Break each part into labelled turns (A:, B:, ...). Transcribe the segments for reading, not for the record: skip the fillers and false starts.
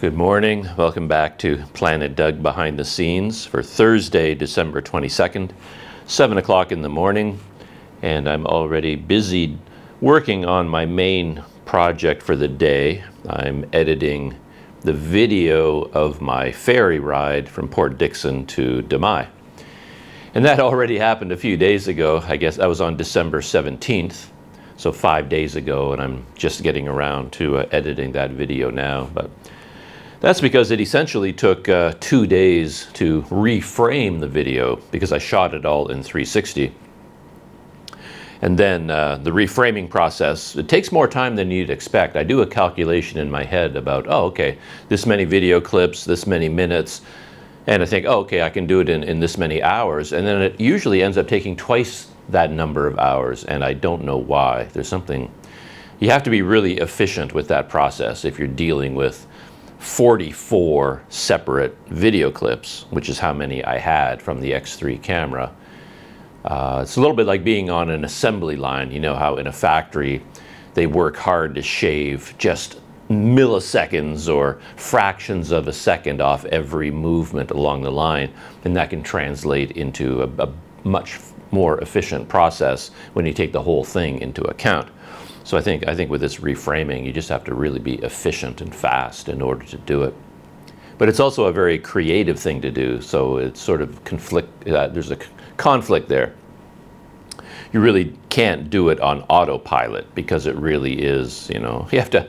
A: Good morning. Welcome back to Planet Doug Behind the Scenes for Thursday, December 22nd, 7 o'clock in the morning. And I'm already busy working on my main project for the day. I'm editing the video of my ferry ride from Port Dickson to Damai. And that already happened a few days ago. I guess that was on December 17th. So 5 days ago, and I'm just getting around to editing that video now. But that's because it essentially took 2 days to reframe the video because I shot it all in 360. And then the reframing process, it takes more time than you'd expect. I do a calculation in my head about, oh, okay, this many video clips, this many minutes, and I think, oh, okay, I can do it in this many hours. And then it usually ends up taking twice that number of hours, and I don't know why. There's something, you have to be really efficient with that process if you're dealing with 44 separate video clips, which is how many I had from the X3 camera. It's a little bit like being on an assembly line. You know how in a factory they work hard to shave just milliseconds or fractions of a second off every movement along the line, and that can translate into a much more efficient process when you take the whole thing into account. So I think with this reframing, you just have to really be efficient and fast in order to do it. But it's also a very creative thing to do, so it's sort of there's a conflict there. You really can't do it on autopilot because it really is, you know, you have to,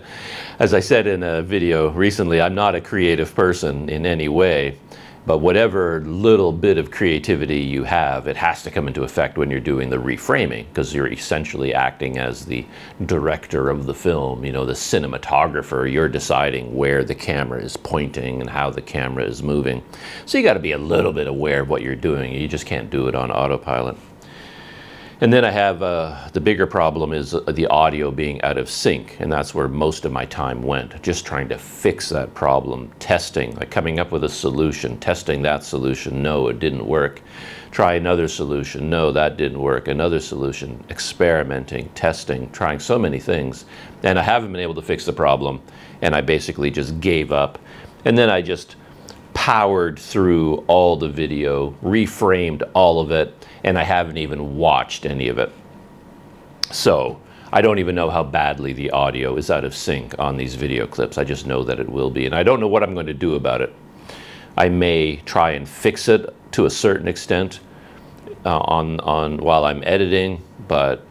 A: as I said in a video recently, I'm not a creative person in any way, but whatever little bit of creativity you have, it has to come into effect when you're doing the reframing, because you're essentially acting as the director of the film, you know, the cinematographer. You're deciding where the camera is pointing and how the camera is moving. So you got to be a little bit aware of what you're doing. You just can't do it on autopilot. And then I have the bigger problem is the audio being out of sync, and that's where most of my time went, just trying to fix that problem, testing, like coming up with a solution, testing that solution, no, it didn't work. Try another solution, no, that didn't work. Another solution, experimenting, testing, trying so many things, and I haven't been able to fix the problem, and I basically just gave up. And then I just powered through all the video, reframed all of it, and I haven't even watched any of it. So I don't even know how badly the audio is out of sync on these video clips. I just know that it will be, and I don't know what I'm going to do about it. I may try and fix it to a certain extent while I'm editing, but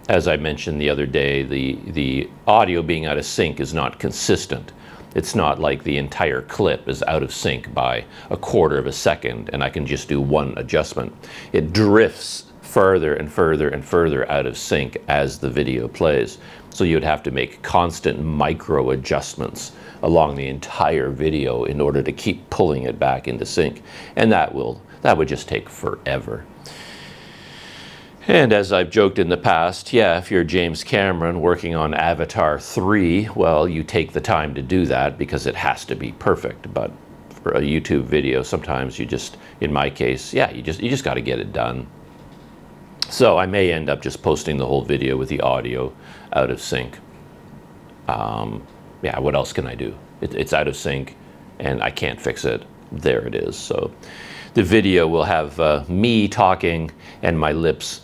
A: as I mentioned the other day, the audio being out of sync is not consistent. It's not like the entire clip is out of sync by a quarter of a second and I can just do one adjustment. It drifts further and further and further out of sync as the video plays. So you'd have to make constant micro adjustments along the entire video in order to keep pulling it back into sync. And that would just take forever. And as I've joked in the past, yeah, if you're James Cameron working on Avatar 3, well, you take the time to do that because it has to be perfect. But for a YouTube video, sometimes you just, in my case, yeah, you just got to get it done. So I may end up just posting the whole video with the audio out of sync. Yeah, what else can I do? It's out of sync and I can't fix it. There it is. So the video will have me talking and my lips,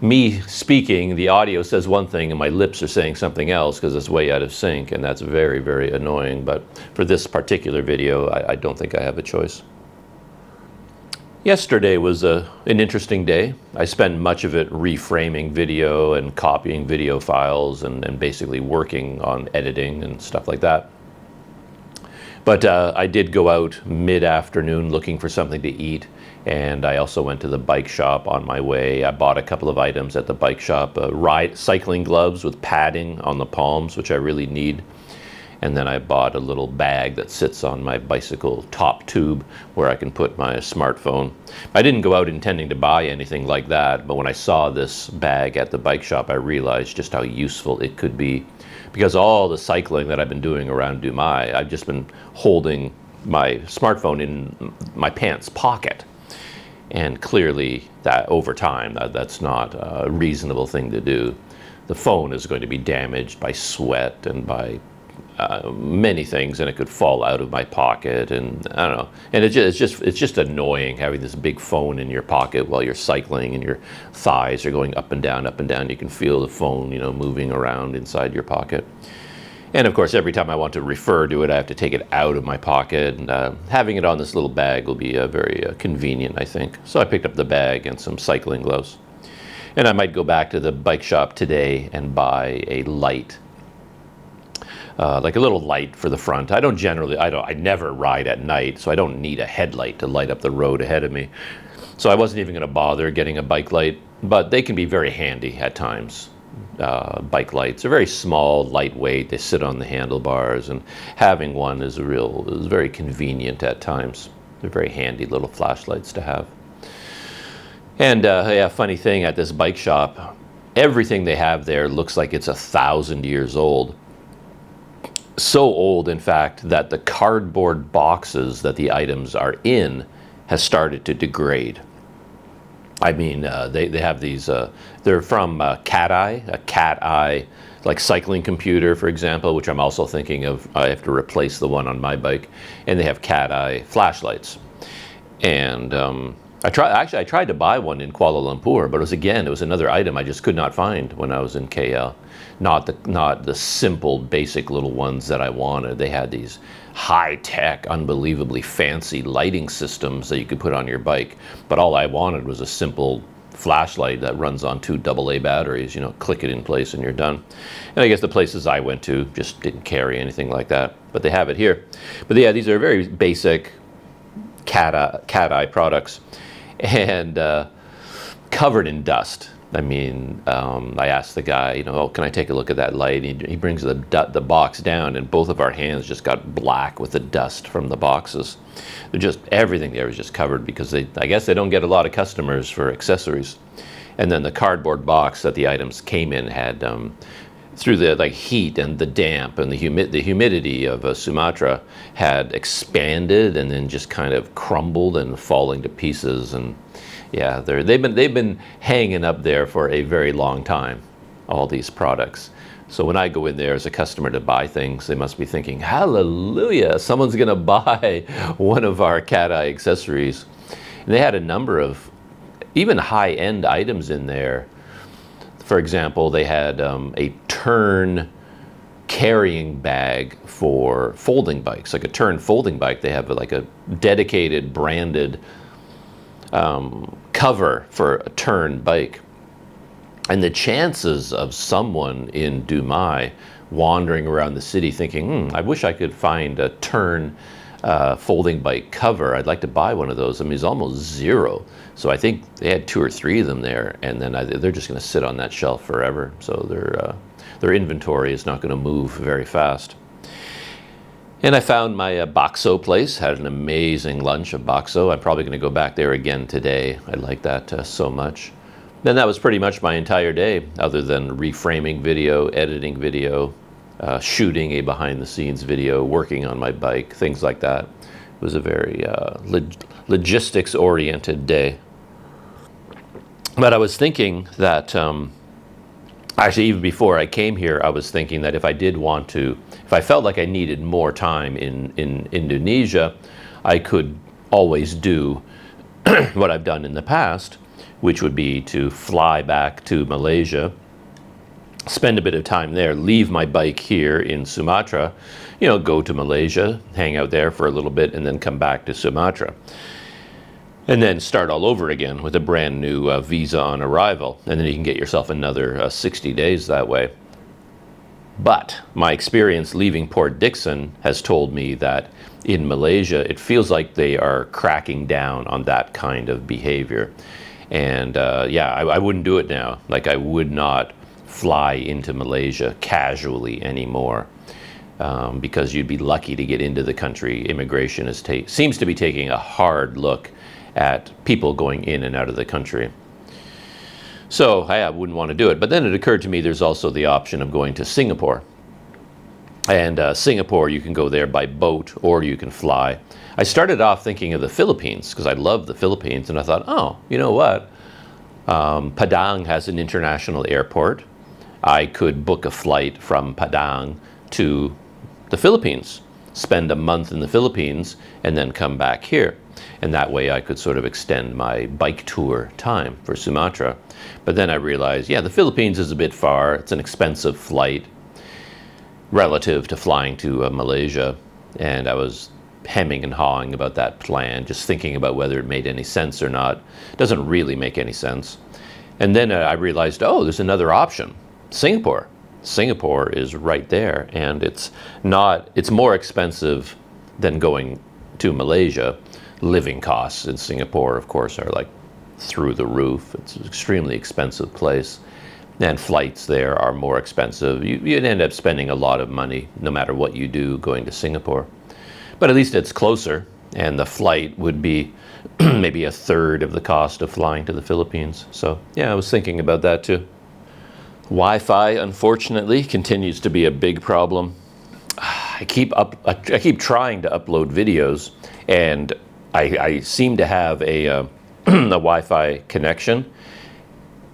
A: me speaking, the audio says one thing and my lips are saying something else because it's way out of sync, and that's very, very annoying. But for this particular video, I don't think I have a choice. Yesterday was an interesting day. I spent much of it reframing video and copying video files and basically working on editing and stuff like that. But I did go out mid-afternoon looking for something to eat, and I also went to the bike shop on my way. I bought a couple of items at the bike shop, cycling gloves with padding on the palms, which I really need. And then I bought a little bag that sits on my bicycle top tube where I can put my smartphone. I didn't go out intending to buy anything like that, but when I saw this bag at the bike shop, I realized just how useful it could be. Because all the cycling that I've been doing around Damai, I've just been holding my smartphone in my pants pocket. And clearly, that over time, that's not a reasonable thing to do. The phone is going to be damaged by sweat and by many things, and it could fall out of my pocket, and I don't know. And it's just annoying having this big phone in your pocket while you're cycling, and your thighs are going up and down, up and down. You can feel the phone, moving around inside your pocket. And of course, every time I want to refer to it, I have to take it out of my pocket, and having it on this little bag will be very convenient, I think. So I picked up the bag and some cycling gloves. And I might go back to the bike shop today and buy a light, like a little light for the front. I never ride at night, so I don't need a headlight to light up the road ahead of me. So I wasn't even going to bother getting a bike light, but they can be very handy at times. Bike lights are very small, lightweight. They sit on the handlebars, and having one is very convenient at times. They're very handy little flashlights to have. And yeah, funny thing at this bike shop, everything they have there looks like it's 1,000 years old. So old, in fact, that the cardboard boxes that the items are in has started to degrade. I mean, they have these, they're from Cat Eye, a Cat Eye, like cycling computer, for example, which I'm also thinking of. I have to replace the one on my bike. And they have Cat Eye flashlights. And I tried to buy one in Kuala Lumpur, but it was another item I just could not find when I was in KL. Not the simple, basic little ones that I wanted. They had these high-tech, unbelievably fancy lighting systems that you could put on your bike. But all I wanted was a simple flashlight that runs on 2 AA batteries. Click it in place and you're done. And I guess the places I went to just didn't carry anything like that. But they have it here. But yeah, these are very basic Cat Eye products, and covered in dust. I mean, I asked the guy, oh, can I take a look at that light? And he brings the box down, and both of our hands just got black with the dust from the boxes. Everything there was just covered because I guess they don't get a lot of customers for accessories. And then the cardboard box that the items came in had, through the heat and the damp and the humidity of Sumatra, had expanded and then just kind of crumbled and falling to pieces. And yeah, they've been hanging up there for a very long time, all these products. So when I go in there as a customer to buy things, they must be thinking, hallelujah, someone's going to buy one of our Cat Eye accessories. And they had a number of even high-end items in there. For example, they had a Turn carrying bag for folding bikes, like a Turn folding bike. They have like a dedicated branded cover for a Turn bike. And the chances of someone in Dumai wandering around the city thinking, I wish I could find a Turn folding bike cover. I'd like to buy one of those. I mean, it's almost zero. So I think they had 2 or 3 of them there, and then they're just going to sit on that shelf forever. So their inventory is not going to move very fast. And I found my bakso place, had an amazing lunch of bakso. I'm probably going to go back there again today. I like that so much. Then that was pretty much my entire day, other than reframing video, editing video, shooting a behind-the-scenes video, working on my bike, things like that. It was a very logistics-oriented day. But I was thinking that, actually even before I came here, I was thinking that if I felt like I needed more time in Indonesia, I could always do what I've done in the past, which would be to fly back to Malaysia, spend a bit of time there, leave my bike here in Sumatra, go to Malaysia, hang out there for a little bit, and then come back to Sumatra. And then start all over again with a brand new visa on arrival. And then you can get yourself another 60 days that way. But my experience leaving Port Dickson has told me that in Malaysia, it feels like they are cracking down on that kind of behavior. And yeah, I wouldn't do it now. Like, I would not fly into Malaysia casually anymore, because you'd be lucky to get into the country. Immigration seems to be taking a hard look at people going in and out of the country. So I wouldn't want to do it. But then it occurred to me there's also the option of going to Singapore. And Singapore, you can go there by boat or you can fly. I started off thinking of the Philippines because I love the Philippines, and I thought, oh, you know what? Padang has an international airport. I could book a flight from Padang to the Philippines, spend a month in the Philippines, and then come back here. And that way I could sort of extend my bike tour time for Sumatra. But then I realized, yeah, the Philippines is a bit far. It's an expensive flight relative to flying to Malaysia. And I was hemming and hawing about that plan, just thinking about whether it made any sense or not. It doesn't really make any sense. And then I realized, oh, there's another option, Singapore. Singapore is right there, and it's more expensive than going to Malaysia. Living costs in Singapore, of course, are like through the roof. It's an extremely expensive place, and flights there are more expensive. You'd end up spending a lot of money no matter what you do going to Singapore. But at least it's closer, and the flight would be maybe a third of the cost of flying to the Philippines. So yeah, I was thinking about that too. Wi-Fi, unfortunately, continues to be a big problem. I keep trying to upload videos, and I seem to have a Wi-Fi connection.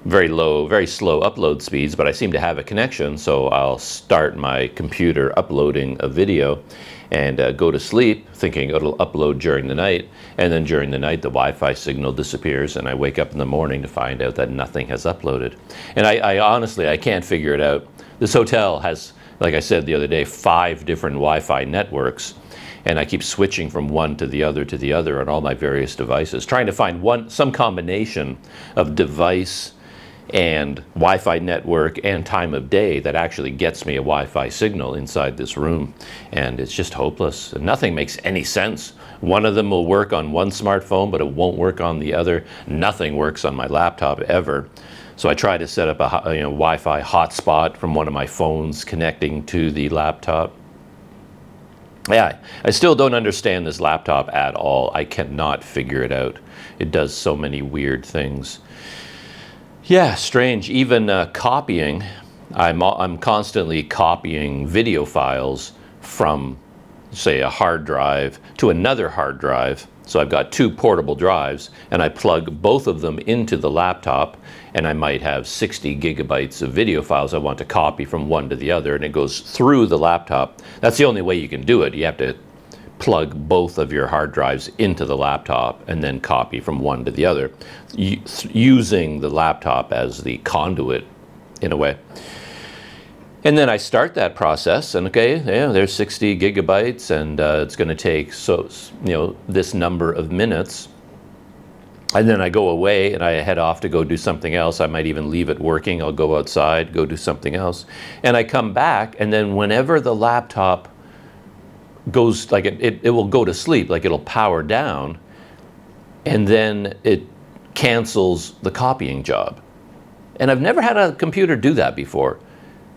A: Very low, very slow upload speeds, but I seem to have a connection, so I'll start my computer uploading a video and go to sleep thinking it'll upload during the night, and then during the night the Wi-Fi signal disappears, and I wake up in the morning to find out that nothing has uploaded. And I honestly, I can't figure it out. This hotel has, like I said the other day, 5 different Wi-Fi networks, and I keep switching from one to the other on all my various devices, trying to find some combination of device and Wi-Fi network and time of day that actually gets me a Wi-Fi signal inside this room. And it's just hopeless. And nothing makes any sense. One of them will work on one smartphone, but it won't work on the other. Nothing works on my laptop ever. So I try to set up a Wi-Fi hotspot from one of my phones connecting to the laptop. Yeah, I still don't understand this laptop at all. I cannot figure it out. It does so many weird things. Yeah, strange. Even copying, I'm constantly copying video files from, say, a hard drive to another hard drive. So I've got 2 portable drives, and I plug both of them into the laptop, and I might have 60 gigabytes of video files I want to copy from one to the other, and it goes through the laptop. That's the only way you can do it. You have to plug both of your hard drives into the laptop and then copy from one to the other, using the laptop as the conduit in a way. And then I start that process, and okay, yeah, there's 60 gigabytes, and it's going to take this number of minutes. And then I go away and I head off to go do something else. I might even leave it working. I'll go outside, go do something else, and I come back, and then whenever the laptop goes, like it will go to sleep, like it'll power down, and then it cancels the copying job. And I've never had a computer do that before.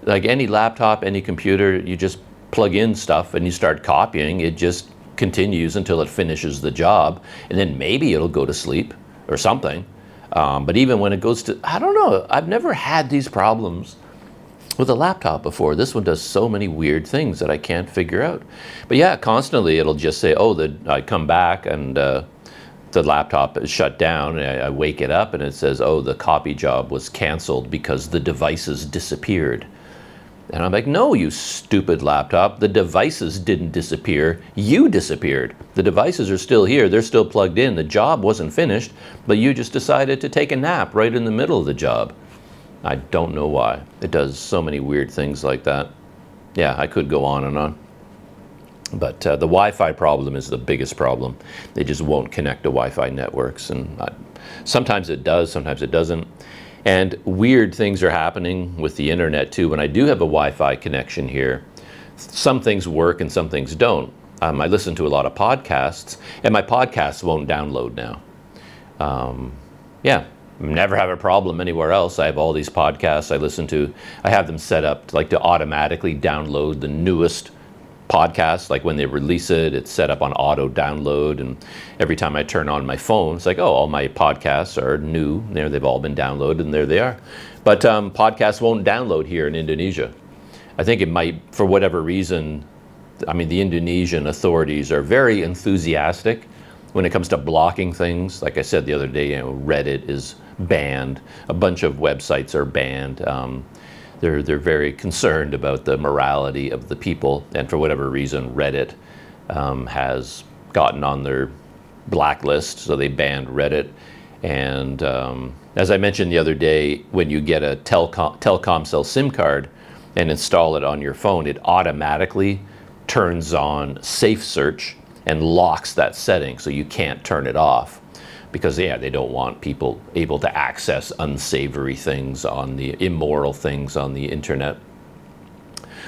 A: Like any laptop, any computer, you just plug in stuff and you start copying. It just continues until it finishes the job, and then maybe it'll go to sleep or something. But even when it goes to, I don't know, I've never had these problems with a laptop before. This one does so many weird things that I can't figure out. But yeah, constantly it'll just say, oh, I come back and the laptop is shut down, and I wake it up and it says, oh, the copy job was canceled because the devices disappeared. And I'm like, no, you stupid laptop. The devices didn't disappear. You disappeared. The devices are still here. They're still plugged in. The job wasn't finished, but you just decided to take a nap right in the middle of the job. I don't know why. It does so many weird things like that. Yeah, I could go on and on. But the Wi-Fi problem is the biggest problem. They just won't connect to Wi-Fi networks. And sometimes it does, sometimes it doesn't. And weird things are happening with the internet too. When I do have a Wi-Fi connection here, some things work and some things don't. I listen to a lot of podcasts, and my podcasts won't download now. Yeah. Never have a problem anywhere else. I have all these podcasts I listen to. I have them set up to automatically download the newest podcasts. Like when they release it, it's set up on auto download, and every time I turn on my phone, it's like, oh, all my podcasts are new. They've all been downloaded, and there they are. But podcasts won't download here in Indonesia. I think it might, for whatever reason. I mean, the Indonesian authorities are very enthusiastic when it comes to blocking things. Like I said the other day, Reddit is banned. A bunch of websites are banned. they're very concerned about the morality of the people, and for whatever reason, Reddit has gotten on their blacklist, so they banned Reddit. And as I mentioned the other day, when you get a Telkomsel SIM card and install it on your phone, it automatically turns on Safe Search and locks that setting, so you can't turn it off. Because, yeah, they don't want people able to access unsavory things on the immoral things on the internet.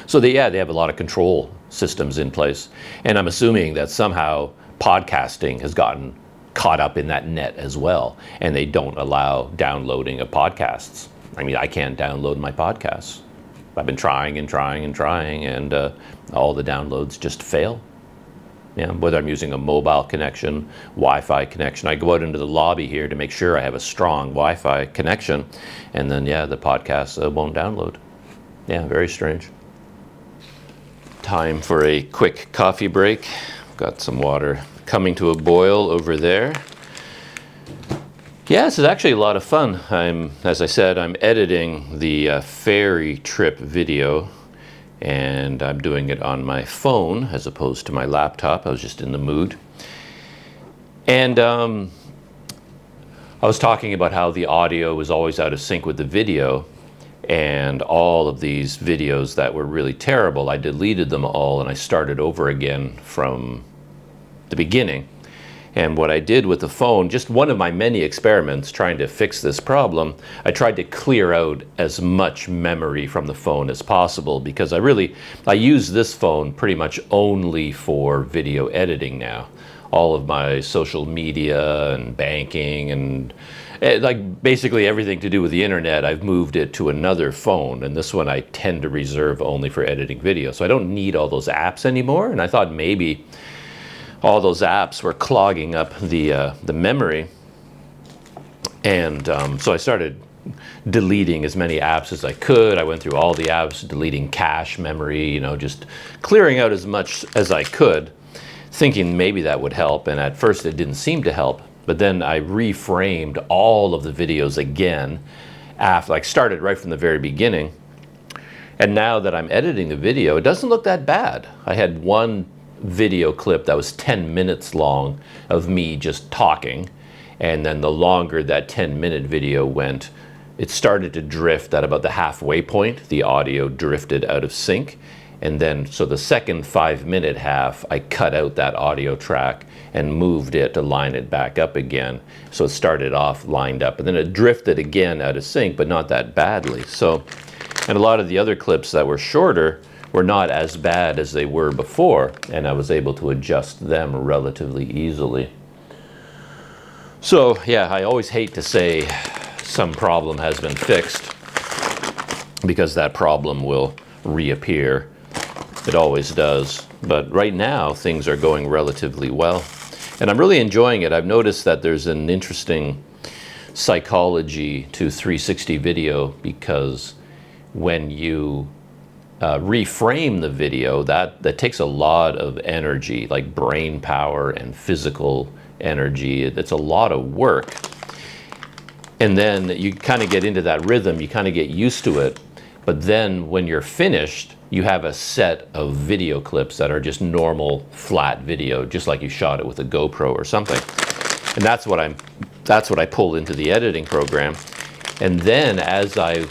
A: So they have a lot of control systems in place. And I'm assuming that somehow podcasting has gotten caught up in that net as well. And they don't allow downloading of podcasts. I mean, I can't download my podcasts. I've been trying and trying and trying, and all the downloads just fail. Yeah, whether I'm using a mobile connection, Wi-Fi connection. I go out into the lobby here to make sure I have a strong Wi-Fi connection, and then, yeah, the podcast won't download. Yeah, very strange. Time for a quick coffee break. Got some water coming to a boil over there. Yeah, this is actually a lot of fun. As I said, I'm editing the ferry trip video, and I'm doing it on my phone as opposed to my laptop. I was just in the mood. And I was talking about how the audio was always out of sync with the video, and all of these videos that were really terrible, I deleted them all and I started over again from the beginning. And what I did with the phone, just one of my many experiments trying to fix this problem, I tried to clear out as much memory from the phone as possible, because I use this phone pretty much only for video editing now. All of my social media and banking and like basically everything to do with the internet, I've moved it to another phone, and this one I tend to reserve only for editing video. So I don't need all those apps anymore, and I thought maybe all those apps were clogging up the memory. And so I started deleting as many apps as I could. I went through all the apps, deleting cache memory, just clearing out as much as I could, thinking maybe that would help. And at first it didn't seem to help. But then I reframed all of the videos again, after started right from the very beginning. And now that I'm editing the video, it doesn't look that bad. I had one video clip that was 10 minutes long of me just talking, and then the longer that 10-minute video went, it started to drift at about the halfway point. The audio drifted out of sync, and then so the second 5-minute half, I cut out that audio track and moved it to line it back up again. So it started off lined up, and then it drifted again out of sync, but not that badly. So, and a lot of the other clips that were shorter were not as bad as they were before, and I was able to adjust them relatively easily. So yeah, I always hate to say some problem has been fixed, because that problem will reappear. It always does. But right now, things are going relatively well, and I'm really enjoying it. I've noticed that there's an interesting psychology to 360 video, because when you reframe the video, that takes a lot of energy, like brain power and physical energy. It's a lot of work. And then you kind of get into that rhythm, you kind of get used to it. But then when you're finished, you have a set of video clips that are just normal flat video, just like you shot it with a GoPro or something. And that's what I pull into the editing program. And then as I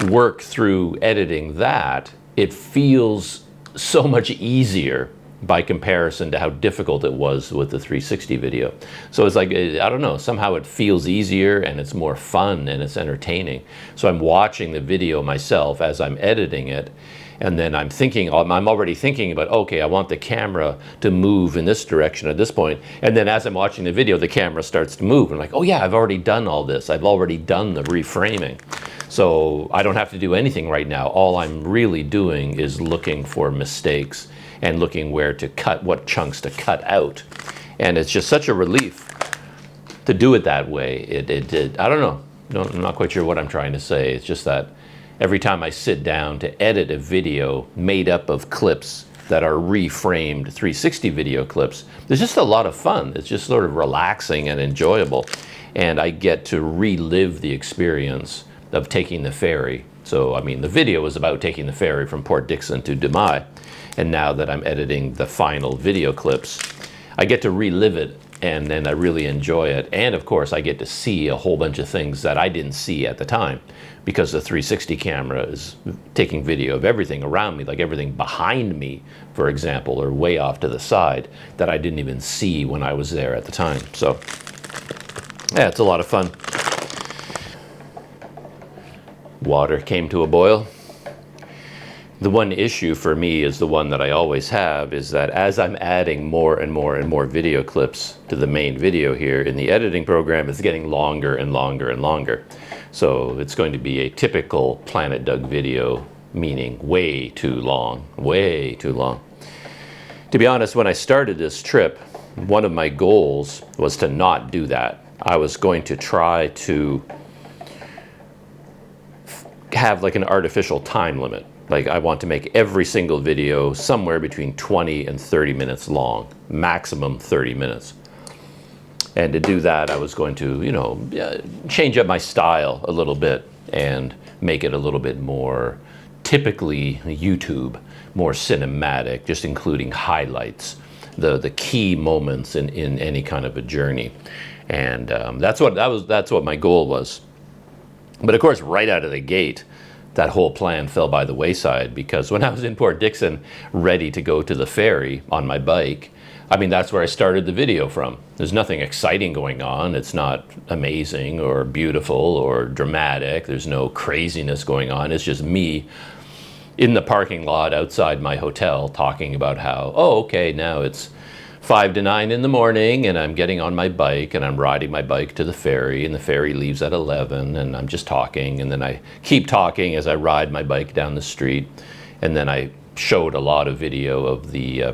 A: work through editing that, it feels so much easier by comparison to how difficult it was with the 360 video. So it's like, I don't know, somehow it feels easier and it's more fun and it's entertaining. So I'm watching the video myself as I'm editing it, and then I'm already thinking about, okay, I want the camera to move in this direction at this point. And then as I'm watching the video, the camera starts to move. And I'm like, oh yeah, I've already done all this. I've already done the reframing. So I don't have to do anything right now. All I'm really doing is looking for mistakes and looking where to cut, what chunks to cut out. And it's just such a relief to do it that way. I don't know. I'm not quite sure what I'm trying to say. It's just that every time I sit down to edit a video made up of clips that are reframed 360 video clips, there's just a lot of fun. It's just sort of relaxing and enjoyable. And I get to relive the experience of taking the ferry So, I mean, the video was about taking the ferry from Port Dickson to Dumai. And now that I'm editing the final video clips, I get to relive it, and then I really enjoy it. And of course, I get to see a whole bunch of things that I didn't see at the time, because the 360 camera is taking video of everything around me, like everything behind me, for example, or way off to the side that I didn't even see when I was there at the time. So, yeah, it's a lot of fun. Water came to a boil. The one issue for me is the one that I always have, is that as I'm adding more and more and more video clips to the main video here in the editing program, it's getting longer and longer and longer. So it's going to be a typical Planet Doug video, meaning way too long, way too long. To be honest, when I started this trip, one of my goals was to not do that. I was going to try to have like an artificial time limit. Like, I want to make every single video somewhere between 20 and 30 minutes long, maximum 30 minutes. And to do that, I was going to, you know, change up my style a little bit and make it a little bit more typically YouTube, more cinematic, just including highlights, the key moments in any kind of a journey. And that's what my goal was. But of course, right out of the gate, that whole plan fell by the wayside, because when I was in Port Dickson, ready to go to the ferry on my bike, I mean, that's where I started the video from. There's nothing exciting going on. It's not amazing or beautiful or dramatic. There's no craziness going on. It's just me in the parking lot outside my hotel talking about how, oh, okay, now it's 5 to 9 in the morning, and I'm getting on my bike, and I'm riding my bike to the ferry, and the ferry leaves at 11, and I'm just talking, and then I keep talking as I ride my bike down the street. And then I showed a lot of video of the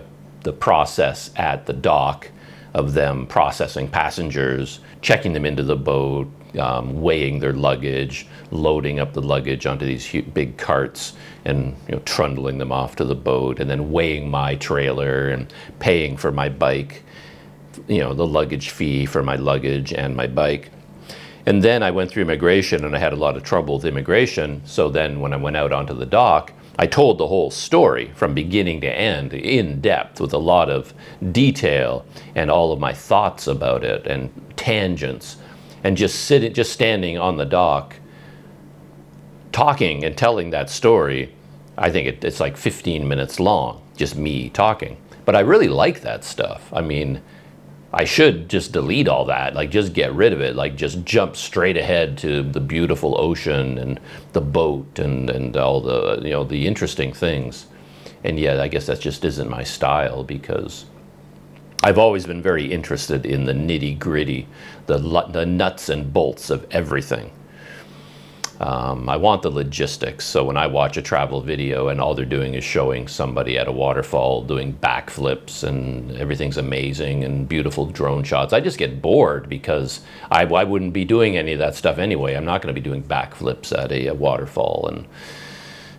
A: process at the dock, of them processing passengers, checking them into the boat, weighing their luggage, loading up the luggage onto these big carts, and, you know, trundling them off to the boat, and then weighing my trailer and paying for my bike, you know, the luggage fee for my luggage and my bike. And then I went through immigration, and I had a lot of trouble with immigration. So then when I went out onto the dock, I told the whole story from beginning to end, in depth, with a lot of detail and all of my thoughts about it and tangents. And just standing on the dock, talking and telling that story, I think it's like 15 minutes long, just me talking. But I really like that stuff. I mean, I should just delete all that, like just get rid of it, like just jump straight ahead to the beautiful ocean and the boat and all the, you know, the interesting things. And yet, I guess that just isn't my style, because I've always been very interested in the nitty-gritty, the nuts and bolts of everything. I want the logistics. So when I watch a travel video and all they're doing is showing somebody at a waterfall doing backflips and everything's amazing and beautiful drone shots, I just get bored, because I wouldn't be doing any of that stuff anyway. I'm not going to be doing backflips at a waterfall, and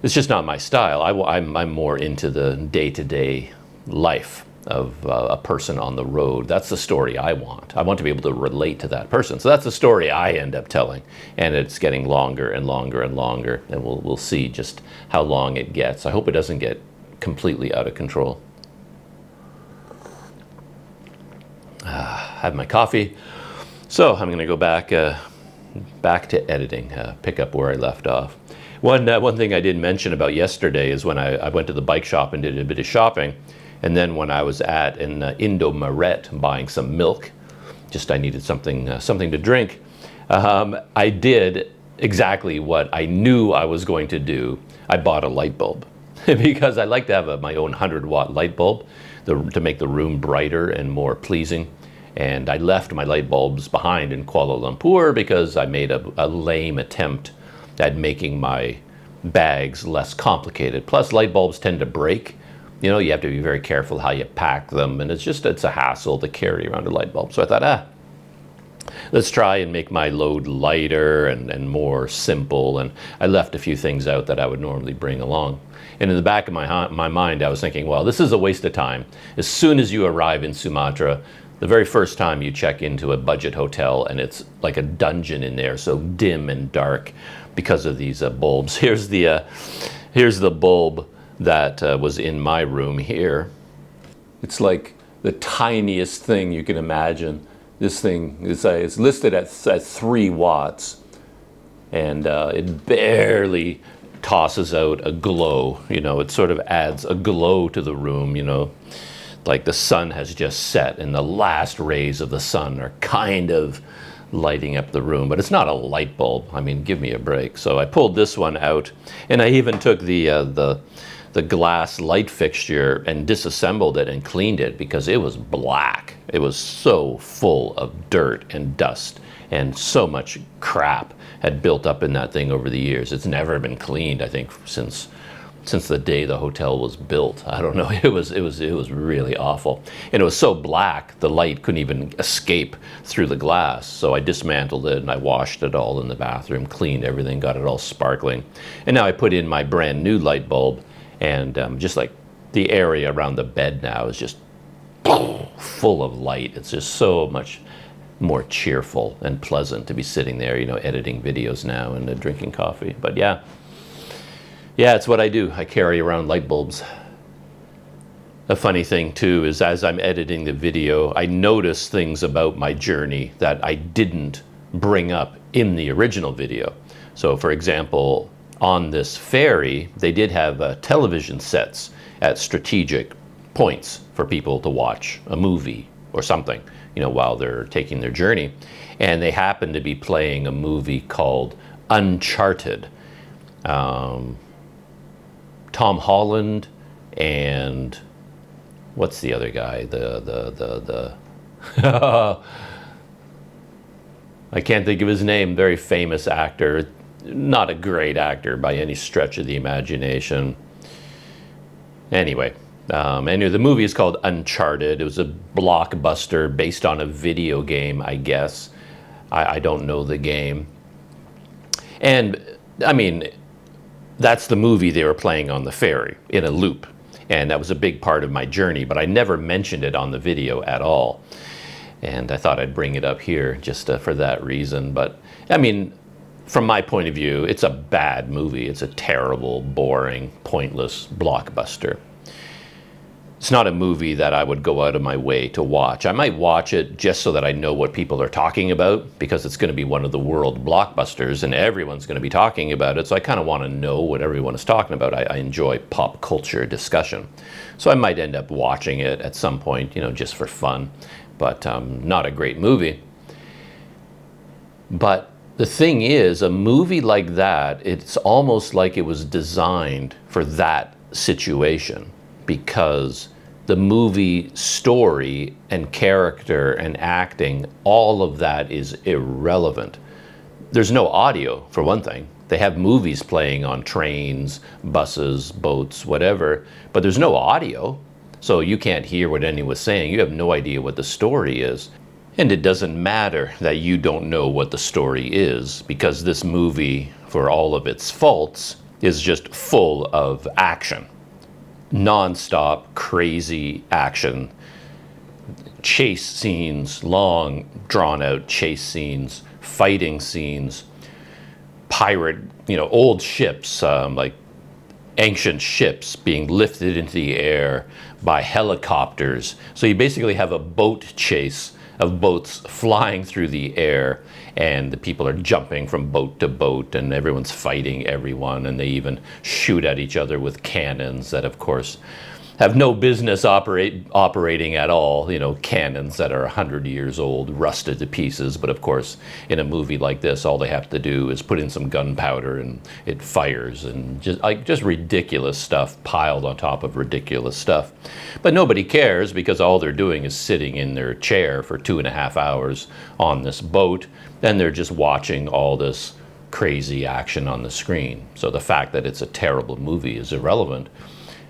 A: it's just not my style. I'm more into the day-to-day life of a person on the road. That's the story I want. I want to be able to relate to that person. So that's the story I end up telling, and it's getting longer and longer and longer, and we'll see just how long it gets. I hope it doesn't get completely out of control. Have my coffee. So I'm going to go back to editing, pick up where I left off. One thing I didn't mention about yesterday is when I went to the bike shop and did a bit of shopping. And then when I was at an Indo-Maret buying some milk, I needed something to drink, I did exactly what I knew I was going to do. I bought a light bulb because I like to have my own 100-watt light bulb to make the room brighter and more pleasing. And I left my light bulbs behind in Kuala Lumpur because I made a lame attempt at making my bags less complicated. Plus, light bulbs tend to break. You know, you have to be very careful how you pack them, and it's a hassle to carry around a light bulb. So I thought, let's try and make my load lighter and more simple. And I left a few things out that I would normally bring along. And in the back of my mind, I was thinking, well, this is a waste of time. As soon as you arrive in Sumatra, the very first time you check into a budget hotel, and it's like a dungeon in there, so dim and dark, because of these bulbs. Here's the bulb that was in my room here. It's like the tiniest thing you can imagine. This thing is it's listed at 3 watts, and it barely tosses out a glow. You know, it sort of adds a glow to the room, you know, like the sun has just set and the last rays of the sun are kind of lighting up the room. But it's not a light bulb. I mean, give me a break. So I pulled this one out, and I even took the glass light fixture and disassembled it and cleaned it because it was black. It was so full of dirt and dust, and so much crap had built up in that thing over the years. It's never been cleaned, I think, since the day the hotel was built. I don't know. It was really awful. And it was so black, the light couldn't even escape through the glass. So I dismantled it and I washed it all in the bathroom, cleaned everything, got it all sparkling. And now I put in my brand new light bulb, and just like the area around the bed now is just full of light. It's just so much more cheerful and pleasant to be sitting there, you know, editing videos now and drinking coffee. But yeah, it's what I do. I carry around light bulbs. A funny thing too is as I'm editing the video, I notice things about my journey that I didn't bring up in the original video. So for example, on this ferry, they did have television sets at strategic points for people to watch a movie or something, you know, while they're taking their journey. And they happened to be playing a movie called Uncharted. Tom Holland and what's the other guy? I can't think of his name. Very famous actor. Not a great actor by any stretch of the imagination. Anyway, the movie is called Uncharted. It was a blockbuster based on a video game, I guess. I don't know the game. And, I mean, that's the movie they were playing on the ferry in a loop. And that was a big part of my journey, but I never mentioned it on the video at all. And I thought I'd bring it up here just for that reason. But, I mean, from my point of view, it's a bad movie. It's a terrible, boring, pointless blockbuster. It's not a movie that I would go out of my way to watch. I might watch it just so that I know what people are talking about, because it's going to be one of the world blockbusters and everyone's going to be talking about it. So I kind of want to know what everyone is talking about. I enjoy pop culture discussion. So I might end up watching it at some point, you know, just for fun, but not a great movie. But the thing is, a movie like that, it's almost like it was designed for that situation, because the movie story and character and acting, all of that is irrelevant. There's no audio, for one thing. They have movies playing on trains, buses, boats, whatever, but there's no audio. So you can't hear what anyone's saying. You have no idea what the story is. And it doesn't matter that you don't know what the story is, because this movie, for all of its faults, is just full of action. Non-stop, crazy action. Chase scenes, long, drawn-out chase scenes, fighting scenes, pirate, you know, old ships, like ancient ships being lifted into the air by helicopters. So you basically have a boat chase of boats flying through the air, and the people are jumping from boat to boat, and everyone's fighting everyone, and they even shoot at each other with cannons that, of course, have no business operating at all. You know, cannons that are 100 years old, rusted to pieces. But of course, in a movie like this, all they have to do is put in some gunpowder and it fires, and just ridiculous stuff piled on top of ridiculous stuff. But nobody cares, because all they're doing is sitting in their chair for 2.5 hours on this boat, and they're just watching all this crazy action on the screen. So the fact that it's a terrible movie is irrelevant.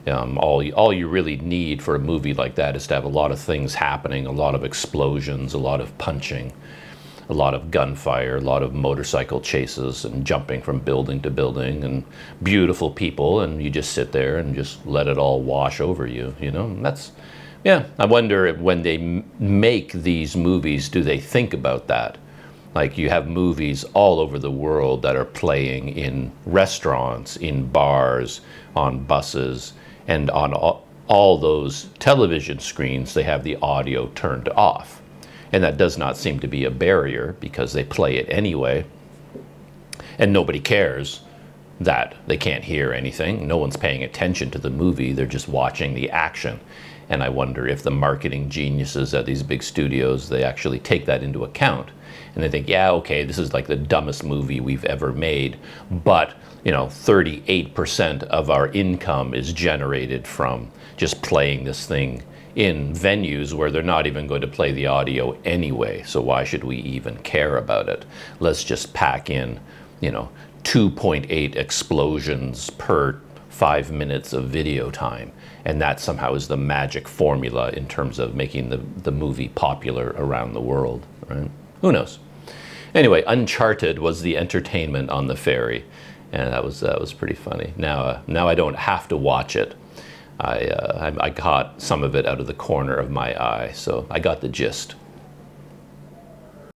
A: All you really need for a movie like that is to have a lot of things happening, a lot of explosions, a lot of punching, a lot of gunfire, a lot of motorcycle chases and jumping from building to building, and beautiful people, and you just sit there and just let it all wash over you, you know? And that's, yeah, I wonder if when they make these movies, do they think about that? Like you have movies all over the world that are playing in restaurants, in bars, on buses, and on all those television screens, they have the audio turned off. And that does not seem to be a barrier because they play it anyway. And nobody cares that they can't hear anything. No one's paying attention to the movie. They're just watching the action. And I wonder if the marketing geniuses at these big studios, they actually take that into account. And they think, yeah, okay, this is like the dumbest movie we've ever made, but 38% of our income is generated from just playing this thing in venues where they're not even going to play the audio anyway. So why should we even care about it? Let's just pack in, 2.8 explosions per 5 minutes of video time. And that somehow is the magic formula in terms of making the movie popular around the world, right? Who knows? Anyway, Uncharted was the entertainment on the ferry, and that was pretty funny. Now I don't have to watch it. I caught some of it out of the corner of my eye, so I got the gist.